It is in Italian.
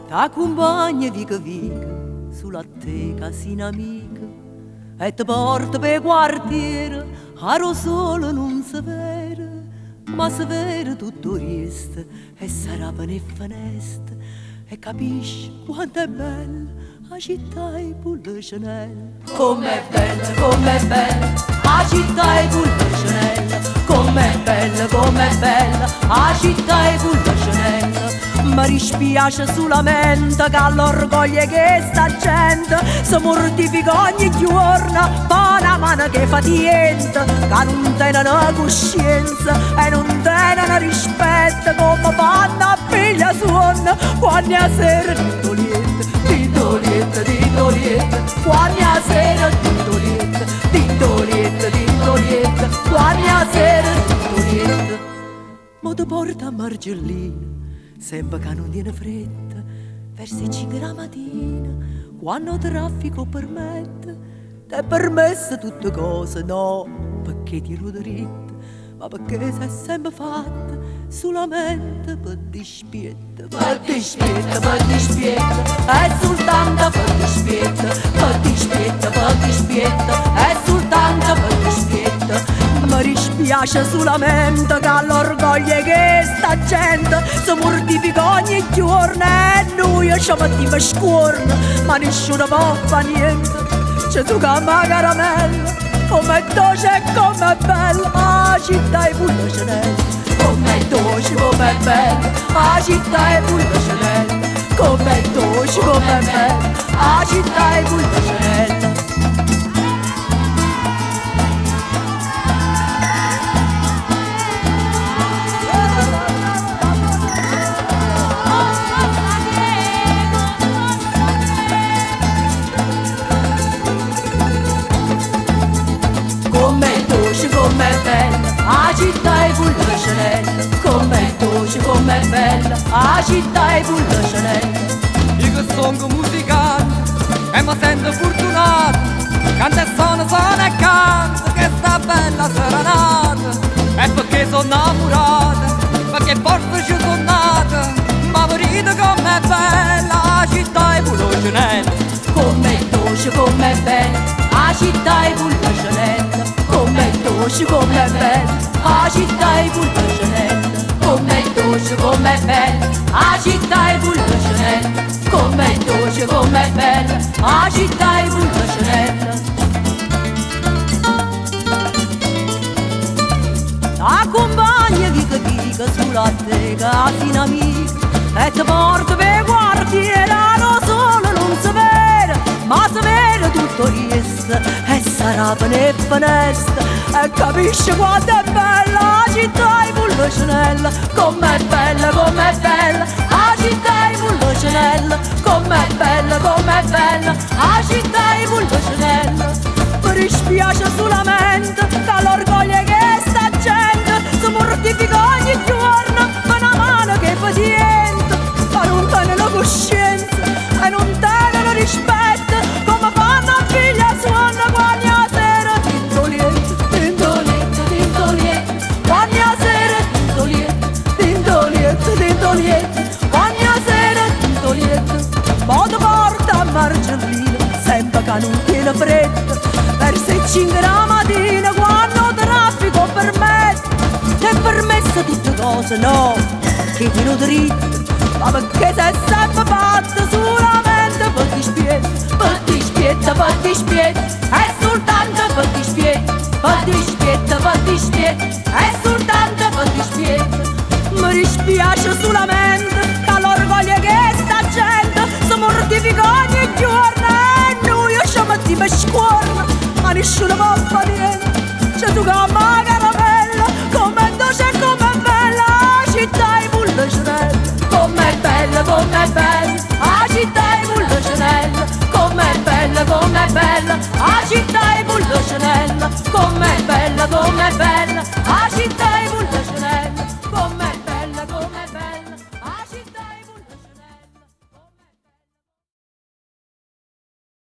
T'accompagna vica sulla te casina amica e ti porta per quartiere, aro solo non si vede, ma si vede tutto il resto e sarà per finestre e capisci quanto è bella la città e pulle Chanel. Com'è bella la città e pulle Chanel. Com'è bella la città e pulle Chanel. Mi dispiace solamente che all'orgoglio che sta gente si mortifica ogni giorno per una mano che fa niente, che non tenono coscienza e non tenono rispetto come fanno a piglia suono quando a sera titolietta, quando a sera titolietta, quando a sera titolietta. Ma ti porta a Margellina sempre che non tiene fretta, verso le 5 la mattina, quando il traffico permette, ti è permessa tutte cose, no, perché ti rude dritta, ma perché sei sempre fatta solamente per dispietta, è soltanto per dispietta, è soltanto per dispietta. Mi dispiace solamente che all'orgoglio che sta gente si mortifica ogni giorno e noi ci mettiamo scorno, ma nessuno può fare niente. C'è tu che ama caramella, com'è dolce e com'è bella la città e pulle Chanel. Com'è dolce, com'è bella la città e pulle Chanel. Com'è dolce, com'è bella la città e pulle Chanel. Com'è bella la città e pulle Chanel. Com'è dolce, com'è bella la città e pulle Chanel. Io che sono musicante e mi sento fortunato, canto e suono e canto che sta bella serenata. E perché sono innamorata, perché forse ci sono nata, ma morite com'è bella la città e pulle Chanel. Com'è dolce, com'è bella la città e pulle Chanel. Com'è dolce, com'è bella la città e pulle Chanel. Com'è dolce, com'è bella la città e pulle Chanel. Com'è dolce, com'è bella la città e pulle Chanel. T'accompagna vica sulla te casina amica e ti porta per quartiere, lo solo non si vede, ma si vede tutto il resto e sarà per le finestre e capisci quanto è bella la città e pulle Chanel. Com'è bella la città e pulle Chanel. Com'è bella la città e pulle Chanel. Mi dispiace solamente che l'orgoglio che sta gente si mortifica ogni giorno per una mano che fa niente, ma non tengono coscienza e non tengono rispetto come fanno a figlia suona quando a sera tintolietta, quando a sera tintolietta, quando a sera tintolietta. Ma ti porta a Margellina sempre che non tiene fretta, verso le 5 la mattina quando il traffico permette, ti è permessa tutte cose, no, che ti dritta, ma perché sei sempre fatta solamente per dispietta, è soltanto per dispietta, è soltanto per dispietta. Mi dispiace solamente che l'orgoglio che sta gente si mortifica ogni giorno e noi ci mettiamo scorno, ma nessuno può fare niente. C'è tu che ama caramella, com'è dolce e com'è bella la città e pulle Chanel. Com'è bella la città e pulle Chanel. Com'è bella la città e pulle Chanel. Com'è bella